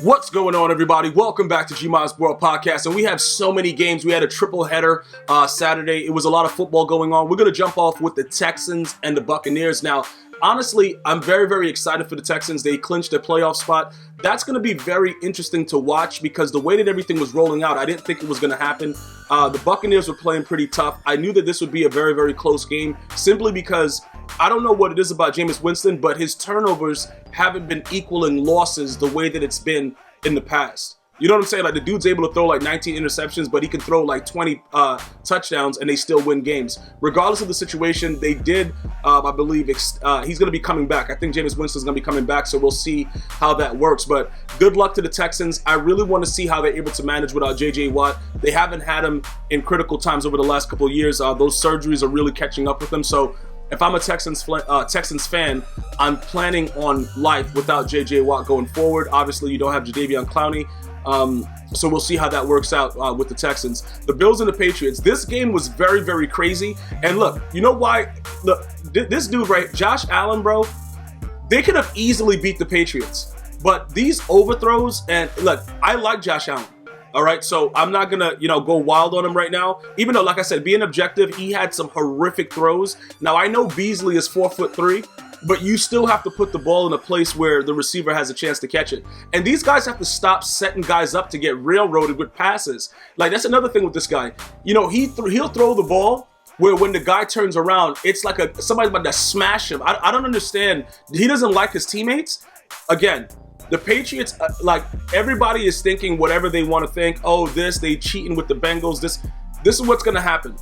What's going on, everybody? Welcome back to GmiasWorld Podcast, and we have so many games. We had a triple header Saturday. It was a lot of football going on. We're going to jump off with the Texans and the Buccaneers. Now, honestly, I'm very, very excited for the Texans. They clinched a playoff spot. That's going to be very interesting to watch because the way that everything was rolling out, I didn't think it was going to happen. The Buccaneers were playing pretty tough. I knew that this would be a very, very close game simply because I don't know what it is about Jameis Winston, but his turnovers haven't been equaling losses the way that it's been in the past. You know what I'm saying? Like, the dude's able to throw like 19 interceptions, but he can throw like 20 touchdowns and they still win games. Regardless of the situation, they did, I believe, he's going to be coming back. I think Jameis Winston's going to be coming back, so we'll see how that works. But good luck to the Texans. I really want to see how they're able to manage without J.J. Watt. They haven't had him in critical times over the last couple of years. Those surgeries are really catching up with them. So if I'm a Texans fan, I'm planning on life without J.J. Watt going forward. Obviously, you don't have Jadeveon Clowney. So we'll see how that works out with the Texans. The Bills and the Patriots. This game was very, very crazy. And look, you know why? Look, this dude, right, Josh Allen, bro, they could have easily beat the Patriots. But these overthrows, and look, I like Josh Allen. All right, so I'm not going to, go wild on him right now. Even though, like I said, being objective, he had some horrific throws. Now, I know Beasley is 4'3", but you still have to put the ball in a place where the receiver has a chance to catch it. And these guys have to stop setting guys up to get railroaded with passes. Like, that's another thing with this guy. He'll throw the ball where when the guy turns around, it's like somebody's about to smash him. I don't understand. He doesn't like his teammates. Again, the Patriots, everybody is thinking whatever they want to think. Oh, they cheating with the Bengals. This is what's going to happen.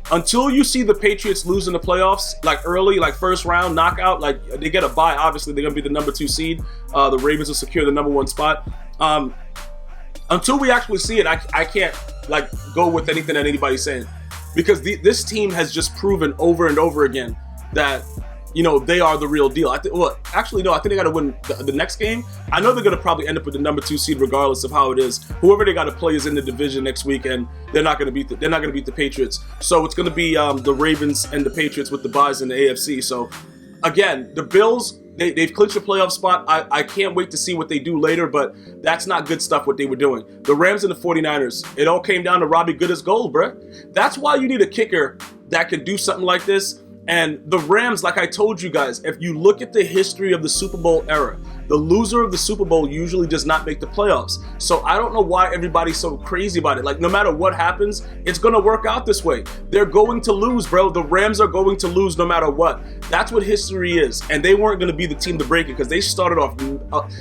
Until you see the Patriots lose in the playoffs, early, first round knockout, they get a bye. Obviously, they're going to be the number 2 seed. The Ravens will secure the number 1 spot. Until we actually see it, I can't go with anything that anybody's saying, because this team has just proven over and over again that they are the real deal. I think they got to win the next game. I know they're going to probably end up with the number 2 seed regardless of how it is. Whoever they got to play is in the division next week, and they're not going to beat the Patriots. So it's going to be the Ravens and the Patriots with the byes in the AFC. So again, the Bills, they've clinched a playoff spot. I can't wait to see what they do later, but that's not good stuff what they were doing. The Rams and the 49ers, it all came down to Robbie Good's goal, bruh. That's why you need a kicker that can do something like this. And the Rams, like I told you guys, if you look at the history of the Super Bowl era, the loser of the Super Bowl usually does not make the playoffs. So I don't know why everybody's so crazy about it. No matter what happens, it's going to work out this way. They're going to lose, bro. The Rams are going to lose no matter what. That's what history is. And they weren't going to be the team to break it because they started off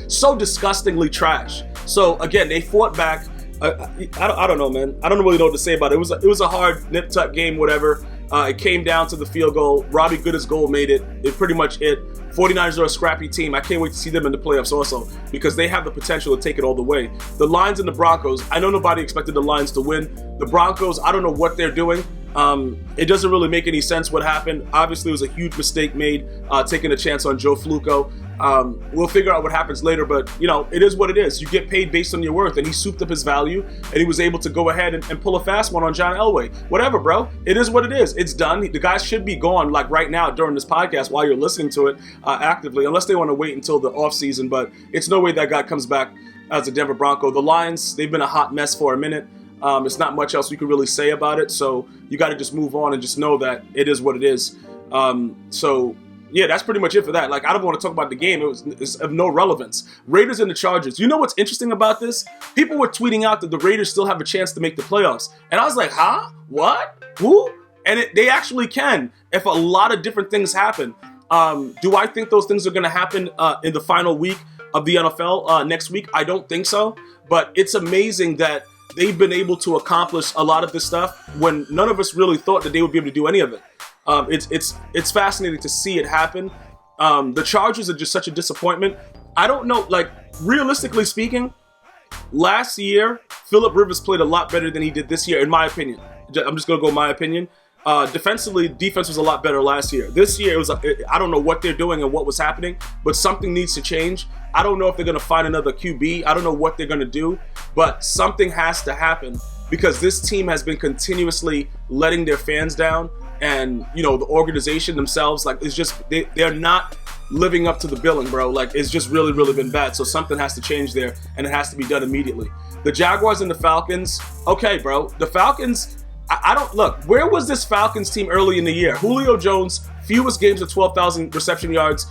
so disgustingly trash. So again, they fought back. I don't know, man. I don't really know what to say about it. It was a hard nip-tuck game, whatever. It came down to the field goal. Robbie Good's goal made it. It pretty much it. 49ers are a scrappy team. I can't wait to see them in the playoffs also because they have the potential to take it all the way. The Lions and the Broncos, I know nobody expected the Lions to win. The Broncos, I don't know what they're doing. It doesn't really make any sense what happened. Obviously, it was a huge mistake made, taking a chance on Joe Flacco. We'll figure out what happens later, but, it is what it is. You get paid based on your worth, and he souped up his value, and he was able to go ahead and pull a fast one on John Elway. Whatever, bro. It is what it is. It's done. The guys should be gone, right now during this podcast while you're listening to it actively, unless they want to wait until the offseason, but it's no way that guy comes back as a Denver Bronco. The Lions, they've been a hot mess for a minute. It's not much else we can really say about it, so you got to just move on and just know that it is what it is. So yeah, that's pretty much it for that. I don't want to talk about the game. It's of no relevance. Raiders and the Chargers. You know what's interesting about this? People were tweeting out that the Raiders still have a chance to make the playoffs. And I was like, huh? What? Who? And they actually can if a lot of different things happen. Do I think those things are going to happen in the final week of the NFL next week? I don't think so. But it's amazing that they've been able to accomplish a lot of this stuff when none of us really thought that they would be able to do any of it. It's fascinating to see it happen. The Chargers are just such a disappointment. I don't know, realistically speaking, last year, Phillip Rivers played a lot better than he did this year, in my opinion. I'm just going to go my opinion. Defensively, defense was a lot better last year. This year, I don't know what they're doing and what was happening, but something needs to change. I don't know if they're going to find another QB. I don't know what they're going to do, but something has to happen because this team has been continuously letting their fans down. And, the organization themselves, it's just, they're not living up to the billing, bro. Like, it's just really, really been bad. So something has to change there, and it has to be done immediately. The Jaguars and the Falcons, okay, bro. The Falcons, I don't, look, where was this Falcons team early in the year? Julio Jones, fewest games of 12,000 reception yards.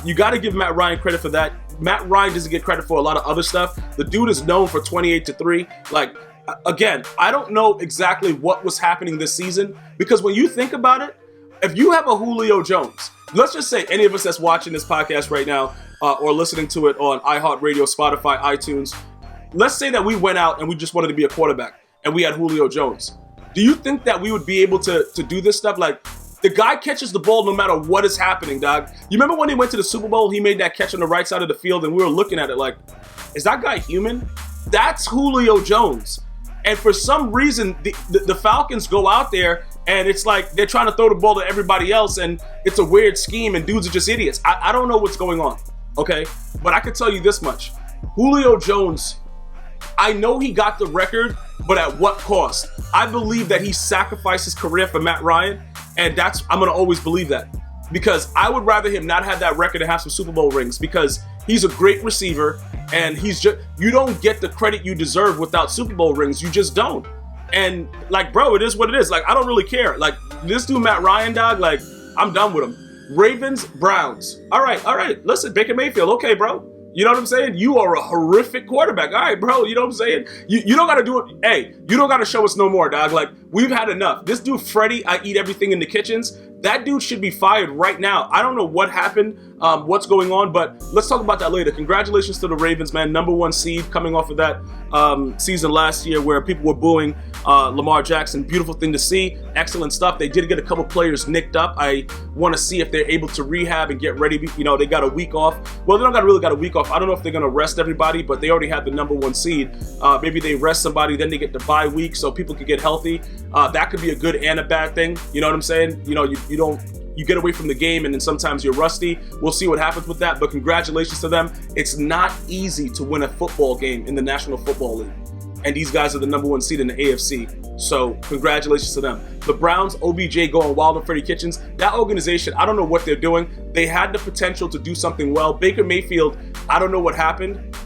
You got to give Matt Ryan credit for that. Matt Ryan doesn't get credit for a lot of other stuff. The dude is known for 28-3. Like, again, I don't know exactly what was happening this season, because when you think about it, if you have a Julio Jones, let's just say any of us that's watching this podcast right now or listening to it on iHeartRadio, Spotify, iTunes, let's say that we went out and we just wanted to be a quarterback and we had Julio Jones. Do you think that we would be able to do this stuff? Like, the guy catches the ball no matter what is happening, dog. You remember when he went to the Super Bowl, he made that catch on the right side of the field and we were looking at it like, is that guy human? That's Julio Jones. And for some reason, the Falcons go out there and it's like they're trying to throw the ball to everybody else, and it's a weird scheme, and dudes are just idiots. I don't know what's going on, okay? But I can tell you this much. Julio Jones, I know he got the record, but at what cost? I believe that he sacrificed his career for Matt Ryan, and I'm going to always believe that. Because I would rather him not have that record and have some Super Bowl rings, because he's a great receiver, and you don't get the credit you deserve without Super Bowl rings. You just don't. And, like, bro, it is what it is. Like, I don't really care. Like, this dude, Matt Ryan, dog, like, I'm done with him. Ravens, Browns. All right. Listen, Baker Mayfield, okay, bro. You know what I'm saying? You are a horrific quarterback. All right, bro. You know what I'm saying? You don't got to do it. Hey, you don't got to show us no more, dog. Like, we've had enough. This dude, Freddie, I eat everything in the kitchens. That dude should be fired right now. I don't know what happened, what's going on, but let's talk about that later. Congratulations to the Ravens, man. #1 seed coming off of that season last year where people were booing Lamar Jackson. Beautiful thing to see. Excellent stuff. They did get a couple players nicked up. I want to see if they're able to rehab and get ready. You know, they got a week off. Well, they don't really got a week off. I don't know if they're going to rest everybody, but they already have the #1 seed. Maybe they rest somebody, then they get the bye week so people can get healthy. That could be a good and a bad thing. You know what I'm saying? You know, you get away from the game and then sometimes you're rusty. We'll see what happens with that, but congratulations to them. It's not easy to win a football game in the National Football League. And these guys are the #1 seed in the AFC. So congratulations to them. The Browns, OBJ going wild on Freddie Kitchens. That organization, I don't know what they're doing. They had the potential to do something well. Baker Mayfield, I don't know what happened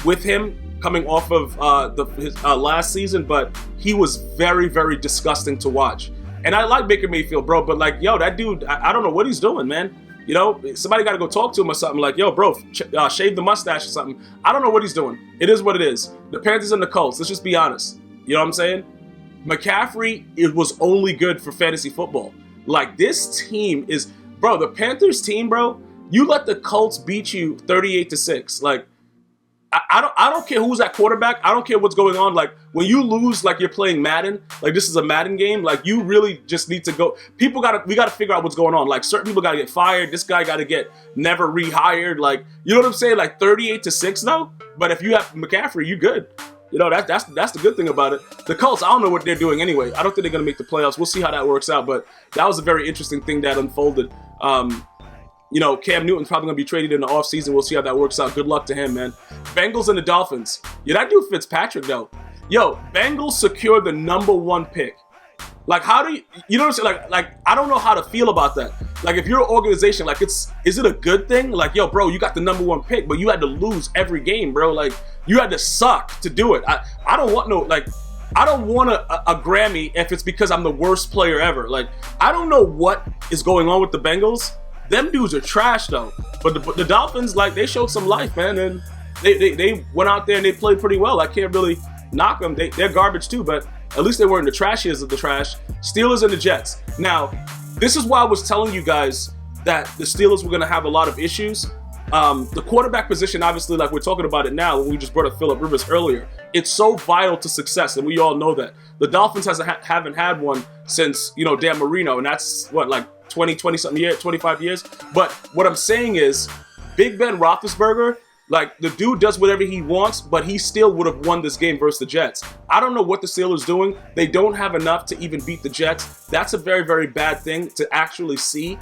with him coming off of his last season, but he was very, very disgusting to watch. And I like Baker Mayfield, bro, but like, yo, that dude, I don't know what he's doing, man. You know, somebody got to go talk to him or something. Like, yo, bro, shave the mustache or something. I don't know what he's doing. It is what it is. The Panthers and the Colts, let's just be honest. You know what I'm saying? McCaffrey, it was only good for fantasy football. Like, this team is, bro, the Panthers team, bro, you let the Colts beat you 38-6. Like, I don't care who's at quarterback. I don't care what's going on. Like, when you lose, like you're playing Madden, like this is a Madden game, like you really just need to go. We got to figure out what's going on. Like, certain people got to get fired. This guy got to get never rehired. Like, you know what I'm saying? Like 38-6 though. But if you have McCaffrey, you good. You know, that's the good thing about it. The Colts, I don't know what they're doing anyway. I don't think they're going to make the playoffs. We'll see how that works out. But that was a very interesting thing that unfolded. You know, Cam Newton's probably going to be traded in the offseason. We'll see how that works out. Good luck to him, man. Bengals and the Dolphins. Yeah, that dude Fitzpatrick, though. Yo, Bengals secure the #1 pick. Like, how do you know what I'm saying? Like, I don't know how to feel about that. Like, if you're an organization, like, is it a good thing? Like, yo, bro, you got the #1 pick, but you had to lose every game, bro. Like, you had to suck to do it. I don't want I don't want a Grammy if it's because I'm the worst player ever. Like, I don't know what is going on with the Bengals. Them dudes are trash, though. But the Dolphins, like, they showed some life, man. And they went out there and they played pretty well. I can't really knock them. They're garbage, too. But at least they weren't the trashiest of the trash. Steelers and the Jets. Now, this is why I was telling you guys that the Steelers were going to have a lot of issues. The quarterback position, obviously, like we're talking about it now, we just brought up Phillip Rivers earlier. It's so vital to success, and we all know that. The Dolphins haven't had one since, you know, Dan Marino, and that's, what, like 20-something years, 25 years? But what I'm saying is, Big Ben Roethlisberger, like, the dude does whatever he wants, but he still would have won this game versus the Jets. I don't know what the Steelers doing. They don't have enough to even beat the Jets. That's a very, very bad thing to actually see.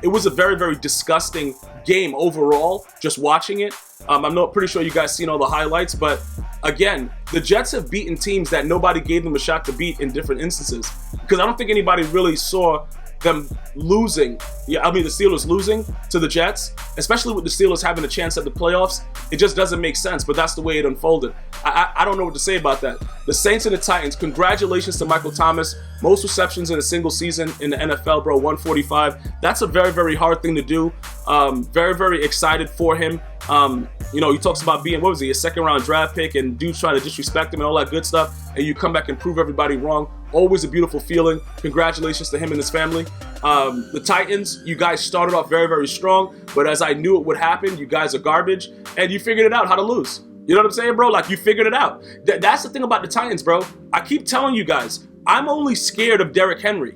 It was a very, very disgusting game overall, just watching it. I'm not pretty sure you guys seen all the highlights, but again, the Jets have beaten teams that nobody gave them a shot to beat in different instances. Because I don't think anybody really saw them losing, the Steelers losing to the Jets, especially with the Steelers having a chance at the playoffs, it just doesn't make sense, but that's the way it unfolded. I don't know what to say about that. The Saints and the Titans, congratulations to Michael Thomas. Most receptions in a single season in the NFL, bro, 145. That's a very, very hard thing to do. Very, very excited for him. He talks about being, a second-round draft pick, and dudes trying to disrespect him and all that good stuff, and you come back and prove everybody wrong. Always a beautiful feeling. Congratulations to him and his family. The Titans, you guys started off very, very strong, but as I knew it would happen, you guys are garbage, and you figured it out how to lose. You know what I'm saying, bro? Like, you figured it out. That's the thing about the Titans, bro. I keep telling you guys, I'm only scared of Derrick Henry,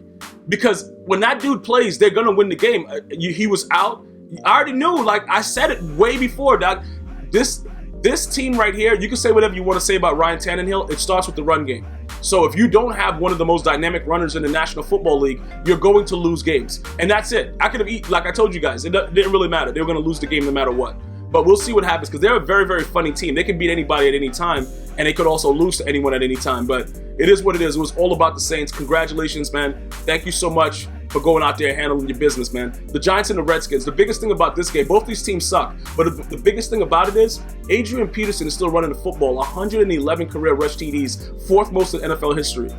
because when that dude plays, they're going to win the game. He was out. I already knew, like I said it way before, dog. This team right here, you can say whatever you want to say about Ryan Tannehill. It starts with the run game. So if you don't have one of the most dynamic runners in the National Football League, you're going to lose games. And that's it. I could have like I told you guys, it didn't really matter. They were going to lose the game no matter what. But we'll see what happens, because they're a very, very funny team. They can beat anybody at any time, and they could also lose to anyone at any time. But it is what it is. It was all about the Saints. Congratulations, man. Thank you so much for going out there and handling your business, man. The Giants and the Redskins, the biggest thing about this game, both these teams suck, but the biggest thing about it is Adrian Peterson is still running the football, 111 career rush TDs, fourth most in NFL history.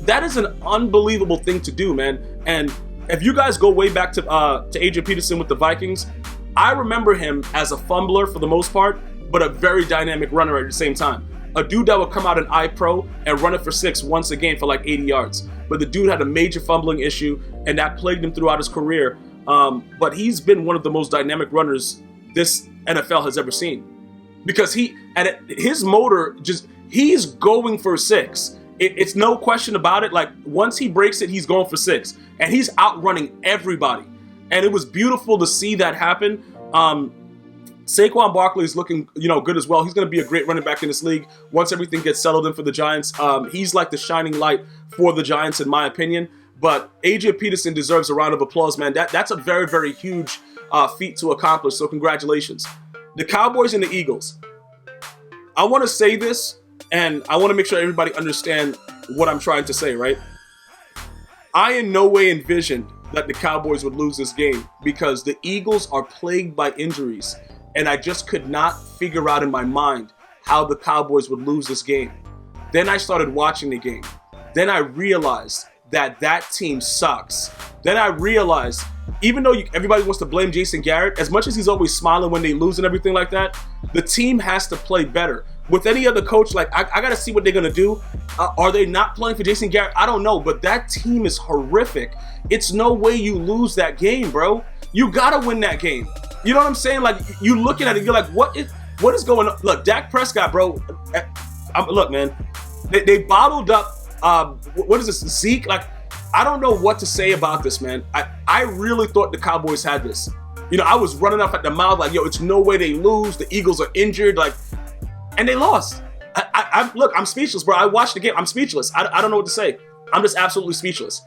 That is an unbelievable thing to do, man. And if you guys go way back to Adrian Peterson with the Vikings, I remember him as a fumbler for the most part, but a very dynamic runner at the same time. A dude that would come out in iPro and run it for 6 once a game for like 80 yards. But the dude had a major fumbling issue, and that plagued him throughout his career. But he's been one of the most dynamic runners this NFL has ever seen. Because his motor, he's going for 6. It's no question about it. Like, once he breaks it, he's going for 6. And he's outrunning everybody. And it was beautiful to see that happen. Saquon Barkley is looking, good as well. He's going to be a great running back in this league once everything gets settled in for the Giants. He's like the shining light for the Giants, in my opinion. But Adrian Peterson deserves a round of applause, man. That's a very, very huge feat to accomplish. So congratulations. The Cowboys and the Eagles. I want to say this, and I want to make sure everybody understand what I'm trying to say, right? I in no way envisioned that the Cowboys would lose this game, because the Eagles are plagued by injuries. And I just could not figure out in my mind how the Cowboys would lose this game. Then I started watching the game. Then I realized that team sucks. Then I realized, even though everybody wants to blame Jason Garrett, as much as he's always smiling when they lose and everything like that, the team has to play better. With any other coach, like, I got to see what they're going to do. Are they not playing for Jason Garrett? I don't know, but that team is horrific. It's no way you lose that game, bro. You got to win that game. You know what I'm saying? Like, you looking at it, you're like, what is going on? Look, Dak Prescott, bro. Look, man, they bottled up, what is this, Zeke? Like, I don't know what to say about this, man. I really thought the Cowboys had this. I was running off at the mouth like, yo, it's no way they lose. The Eagles are injured, like, and they lost. Look, I'm speechless, bro. I watched the game. I'm speechless. I don't know what to say. I'm just absolutely speechless.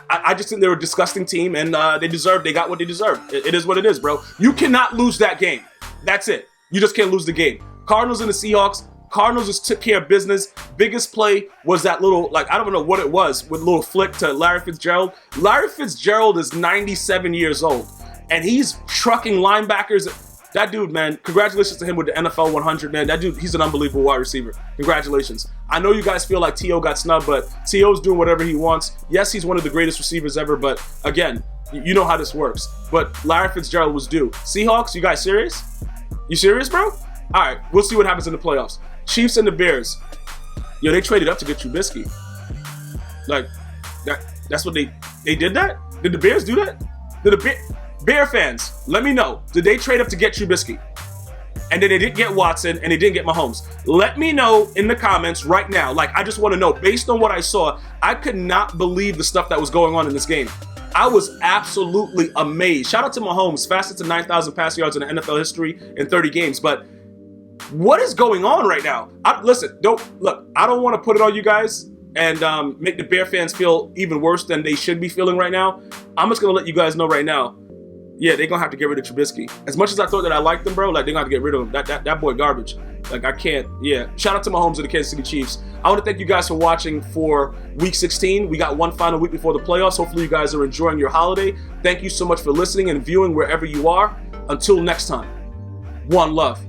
I just think they were a disgusting team, and they got what they deserved. It is what it is, bro. You cannot lose that game. That's it. You just can't lose the game. Cardinals and the Seahawks. Cardinals just took care of business. Biggest play was that little, like, I don't know what it was, with a little flick to Larry Fitzgerald. Larry Fitzgerald is 97 years old, and he's trucking linebackers. That dude, man, congratulations to him with the NFL 100, man. That dude, he's an unbelievable wide receiver. Congratulations. I know you guys feel like T.O. got snubbed, but T.O.'s doing whatever he wants. Yes, he's one of the greatest receivers ever, but again, you know how this works. But Larry Fitzgerald was due. Seahawks, you guys serious? You serious, bro? All right, we'll see what happens in the playoffs. Chiefs and the Bears. Yo, they traded up to get Trubisky. Like, that's what they did that? Did the Bears do that? Did the Bear fans, let me know. Did they trade up to get Trubisky? And then they didn't get Watson, and they didn't get Mahomes. Let me know in the comments right now. Like, I just want to know. Based on what I saw, I could not believe the stuff that was going on in this game. I was absolutely amazed. Shout out to Mahomes, fastest to 9,000 pass yards in the NFL history in 30 games. But what is going on right now? I don't want to put it on you guys and make the Bear fans feel even worse than they should be feeling right now. I'm just going to let you guys know right now. Yeah, they're going to have to get rid of Trubisky. As much as I thought that I liked him, bro, like, they're going to have to get rid of him. That boy garbage. Like, I can't. Yeah. Shout out to Mahomes and the Kansas City Chiefs. I want to thank you guys for watching for Week 16. We got one final week before the playoffs. Hopefully you guys are enjoying your holiday. Thank you so much for listening and viewing wherever you are. Until next time, one love.